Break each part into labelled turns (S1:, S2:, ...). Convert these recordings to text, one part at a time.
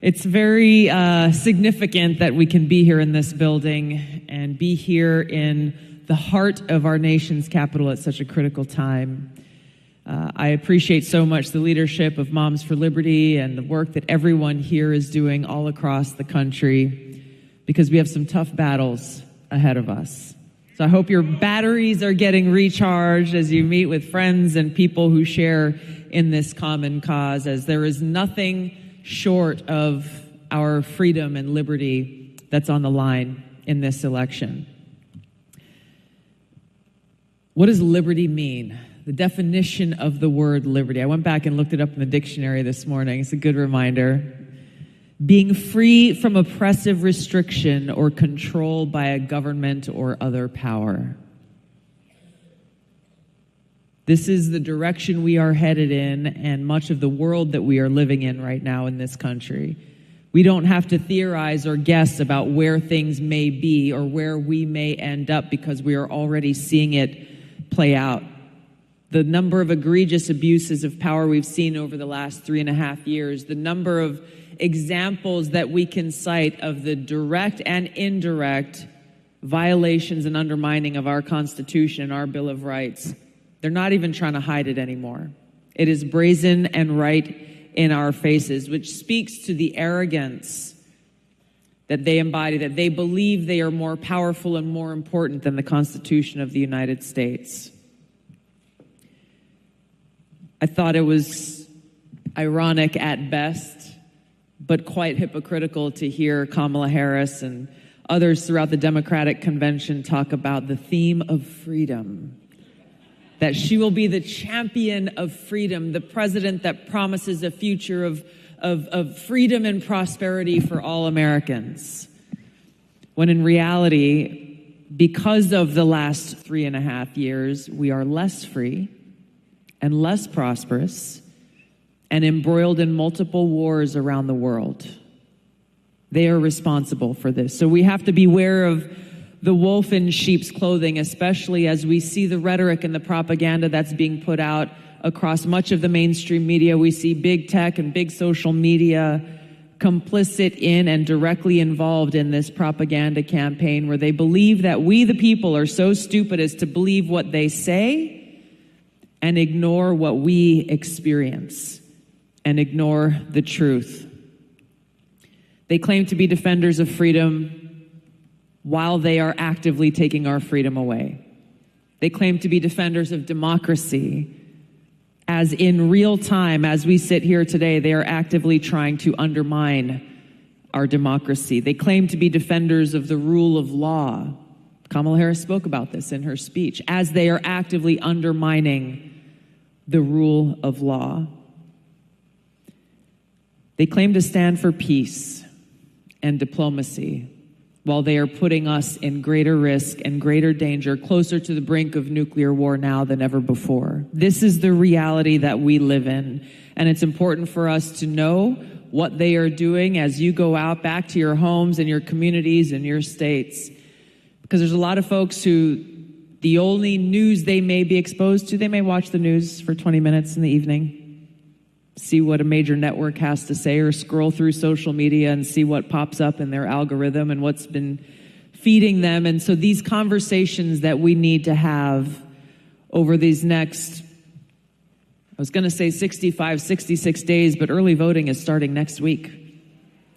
S1: It's very significant that we can be here in this building and be here in the heart of our nation's capital at such a critical time. I appreciate so much the leadership of Moms for Liberty and the work that everyone here is doing all across the country, because we have some tough battles ahead of us. So I hope your batteries are getting recharged as you meet with friends and people who share in this common cause, as there is nothing short of our freedom and liberty that's on the line in this election. What does liberty mean? The definition of the word liberty. I went back and looked it up in the dictionary this morning. It's a good reminder. Being free from oppressive restriction or control by a government or other power. This is the direction we are headed in, and much of the world that we are living in right now in this country. We don't have to theorize or guess about where things may be or where we may end up, because we are already seeing it play out. The number of egregious abuses of power we've seen over the last 3.5 years, the number of examples that we can cite of the direct and indirect violations and undermining of our Constitution and our Bill of Rights. They're not even trying to hide it anymore. It is brazen and right in our faces, which speaks to the arrogance that they embody, that they believe they are more powerful and more important than the Constitution of the United States. I thought it was ironic at best, but quite hypocritical to hear Kamala Harris and others throughout the Democratic convention talk about the theme of freedom. That she will be the champion of freedom, the president that promises a future of freedom and prosperity for all Americans. When in reality, because of the last 3.5 years, we are less free and less prosperous and embroiled in multiple wars around the world. They are responsible for this. So we have to beware of the wolf in sheep's clothing, especially as we see the rhetoric and the propaganda that's being put out across much of the mainstream media. We see big tech and big social media complicit in and directly involved in this propaganda campaign, where they believe that we, the people, are so stupid as to believe what they say and ignore what we experience and ignore the truth. They claim to be defenders of freedom while they are actively taking our freedom away. They claim to be defenders of democracy, as in real time, as we sit here today, they are actively trying to undermine our democracy. They claim to be defenders of the rule of law. Kamala Harris spoke about this in her speech, as they are actively undermining the rule of law. They claim to stand for peace and diplomacy, while they are putting us in greater risk and greater danger, closer to the brink of nuclear war now than ever before. This is the reality that we live in, and it's important for us to know what they are doing as you go out back to your homes and your communities and your states. Because there's a lot of folks who the only news they may be exposed to, they may watch the news for 20 minutes in the evening, see what a major network has to say, or scroll through social media and see what pops up in their algorithm and what's been feeding them. And so these conversations that we need to have over these next, I was going to say 65, 66 days, but early voting is starting next week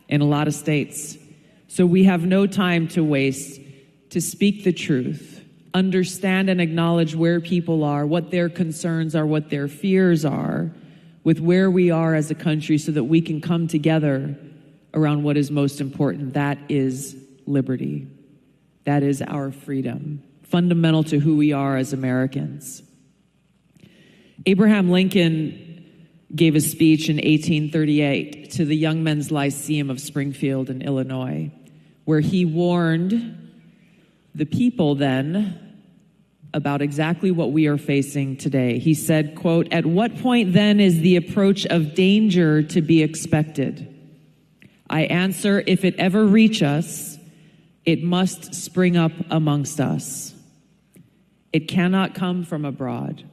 S1: in a lot of states. So we have no time to waste to speak the truth, understand and acknowledge where people are, what their concerns are, what their fears are, with where we are as a country, so that we can come together around what is most important. That is liberty. That is our freedom, fundamental to who we are as Americans. Abraham Lincoln gave a speech in 1838 to the Young Men's Lyceum of Springfield in Illinois, where he warned the people then about exactly what we are facing today. He said, quote, "At what point then is the approach of danger to be expected? I answer, if it ever reach us, it must spring up amongst us. It cannot come from abroad.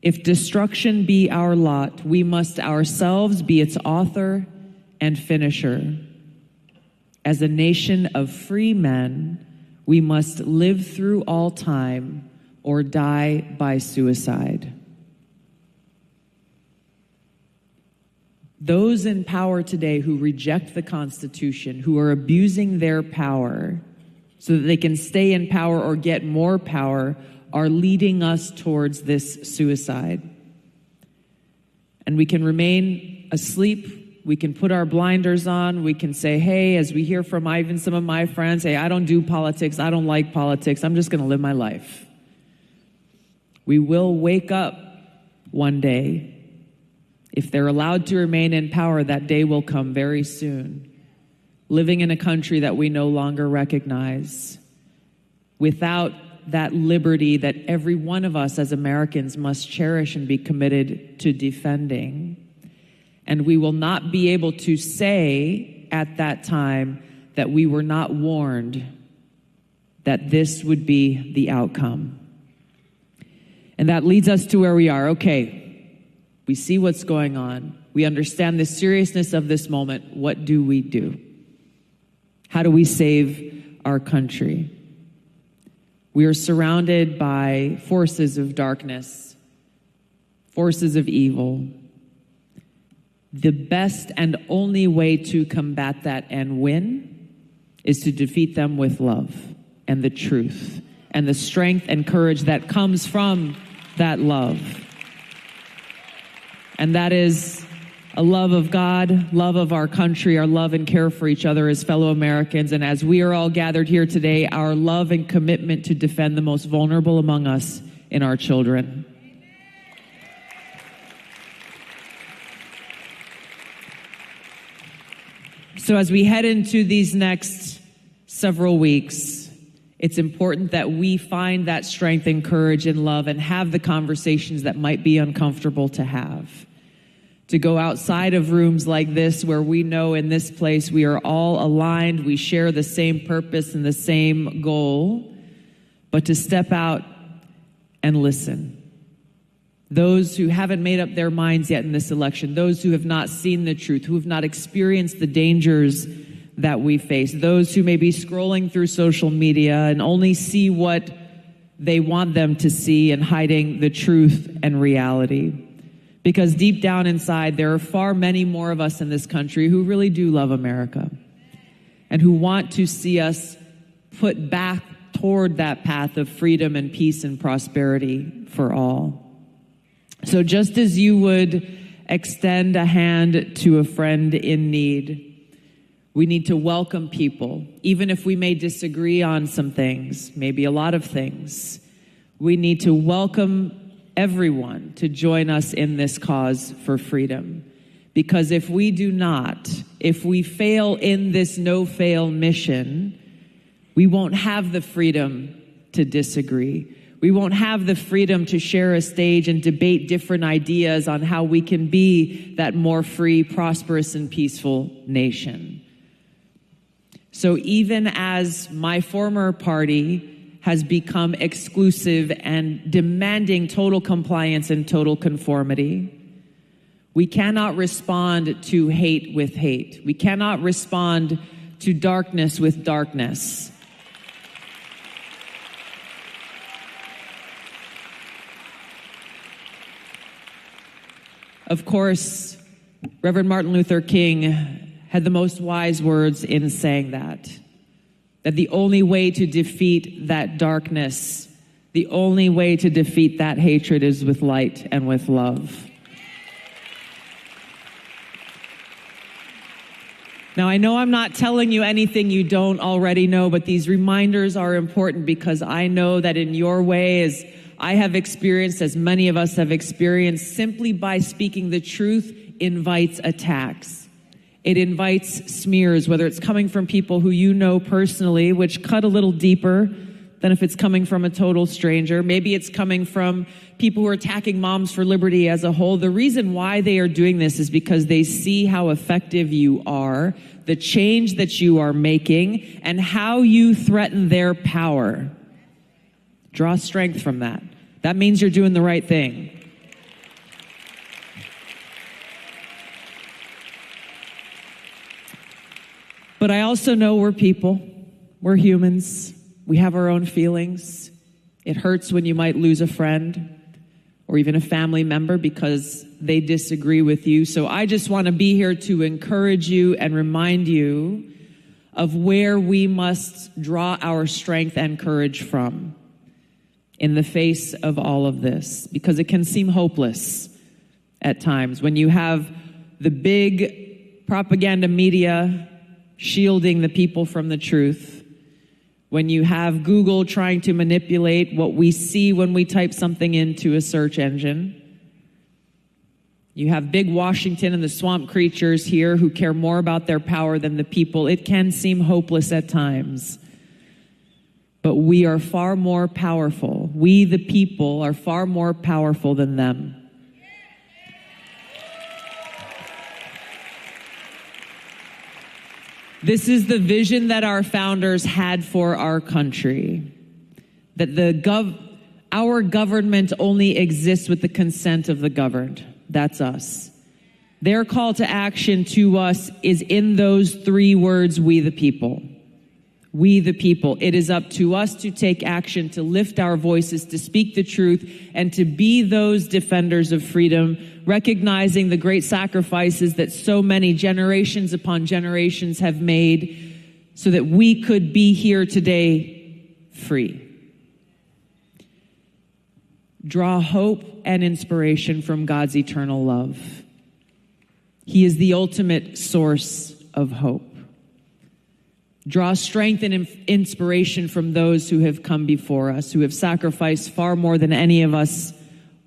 S1: If destruction be our lot, we must ourselves be its author and finisher. As a nation of free men, we must live through all time or die by suicide. Those in power today who reject the Constitution, who are abusing their power so that they can stay in power or get more power, are leading us towards this suicide. And we can remain asleep. We can put our blinders on. We can say, hey, as we hear from even some of my friends, hey, I don't do politics. I don't like politics. I'm just going to live my life. We will wake up one day. If they're allowed to remain in power, that day will come very soon. Living in a country that we no longer recognize, without that liberty that every one of us as Americans must cherish and be committed to defending. And we will not be able to say at that time that we were not warned that this would be the outcome. And that leads us to where we are. Okay. We see what's going on. We understand the seriousness of this moment. What do we do? How do we save our country? We are surrounded by forces of darkness, forces of evil. The best and only way to combat that and win is to defeat them with love and the truth and the strength and courage that comes from that love. And that is a love of God, love of our country, our love and care for each other as fellow Americans. And as we are all gathered here today, our love and commitment to defend the most vulnerable among us in our children. So as we head into these next several weeks, it's important that we find that strength and courage and love and have the conversations that might be uncomfortable to have. To go outside of rooms like this where we know in this place we are all aligned, we share the same purpose and the same goal, but to step out and listen. Those who haven't made up their minds yet in this election, those who have not seen the truth, who have not experienced the dangers that we face, those who may be scrolling through social media and only see what they want them to see and hiding the truth and reality. Because deep down inside, there are far many more of us in this country who really do love America and who want to see us put back toward that path of freedom and peace and prosperity for all. So just as you would extend a hand to a friend in need, we need to welcome people, even if we may disagree on some things, maybe a lot of things. We need to welcome everyone to join us in this cause for freedom. Because if we do not, if we fail in this no-fail mission, we won't have the freedom to disagree. We won't have the freedom to share a stage and debate different ideas on how we can be that more free, prosperous, and peaceful nation. So even as my former party has become exclusive and demanding total compliance and total conformity, we cannot respond to hate with hate. We cannot respond to darkness with darkness. Of course, Reverend Martin Luther King had the most wise words in saying that the only way to defeat that darkness, the only way to defeat that hatred is with light and with love. Now, I know I'm not telling you anything you don't already know, but these reminders are important because I know that in your way, as I have experienced, as many of us have experienced, simply by speaking the truth invites attacks. It invites smears, whether it's coming from people who you know personally, which cut a little deeper than if it's coming from a total stranger. Maybe it's coming from people who are attacking Moms for Liberty as a whole. The reason why they are doing this is because they see how effective you are, the change that you are making, and how you threaten their power. Draw strength from that. That means you're doing the right thing. But I also know we're people. We're humans. We have our own feelings. It hurts when you might lose a friend or even a family member because they disagree with you. So I just want to be here to encourage you and remind you of where we must draw our strength and courage from in the face of all of this, because it can seem hopeless at times when you have the big propaganda media shielding the people from the truth, when you have Google trying to manipulate what we see when we type something into a search engine. You have big Washington and the swamp creatures here who care more about their power than the people. It can seem hopeless at times. But we are far more powerful. We, the people, are far more powerful than them. This is the vision that our founders had for our country, that our government only exists with the consent of the governed. That's us. Their call to action to us is in those three words, we the people. We the people. It is up to us to take action, to lift our voices, to speak the truth, and to be those defenders of freedom, recognizing the great sacrifices that so many generations upon generations have made so that we could be here today free. Draw hope and inspiration from God's eternal love. He is the ultimate source of hope. Draw strength and inspiration from those who have come before us, who have sacrificed far more than any of us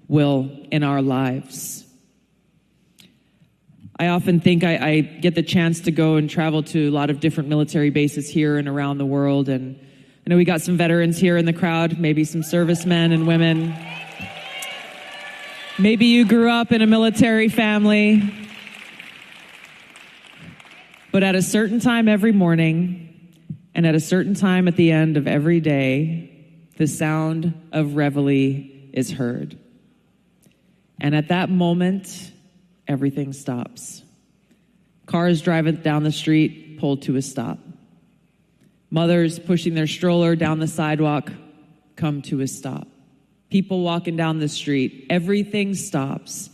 S1: will in our lives. I often think I get the chance to go and travel to a lot of different military bases here and around the world. And I know we got some veterans here in the crowd, maybe some servicemen and women. Maybe you grew up in a military family. But at a certain time every morning, and at a certain time at the end of every day, the sound of reveille is heard. And at that moment, everything stops. Cars driving down the street pulled to a stop. Mothers pushing their stroller down the sidewalk come to a stop. People walking down the street, everything stops.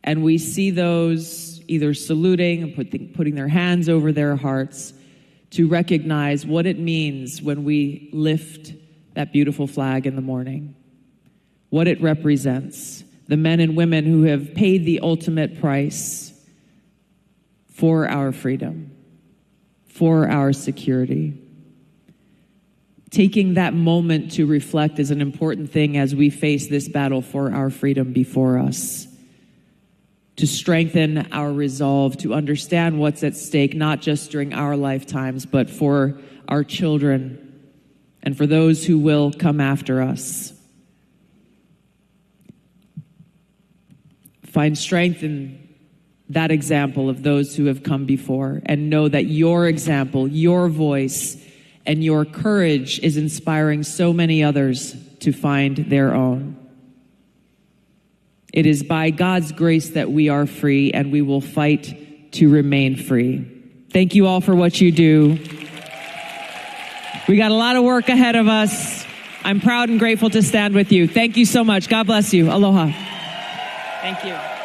S1: And we see those either saluting and putting their hands over their hearts to recognize what it means when we lift that beautiful flag in the morning, what it represents, the men and women who have paid the ultimate price for our freedom, for our security. Taking that moment to reflect is an important thing as we face this battle for our freedom before us, to strengthen our resolve, to understand what's at stake, not just during our lifetimes, but for our children and for those who will come after us. Find strength in that example of those who have come before, and know that your example, your voice, and your courage is inspiring so many others to find their own. It is by God's grace that we are free, and we will fight to remain free. Thank you all for what you do. We got a lot of work ahead of us. I'm proud and grateful to stand with you. Thank you so much. God bless you. Aloha. Thank you.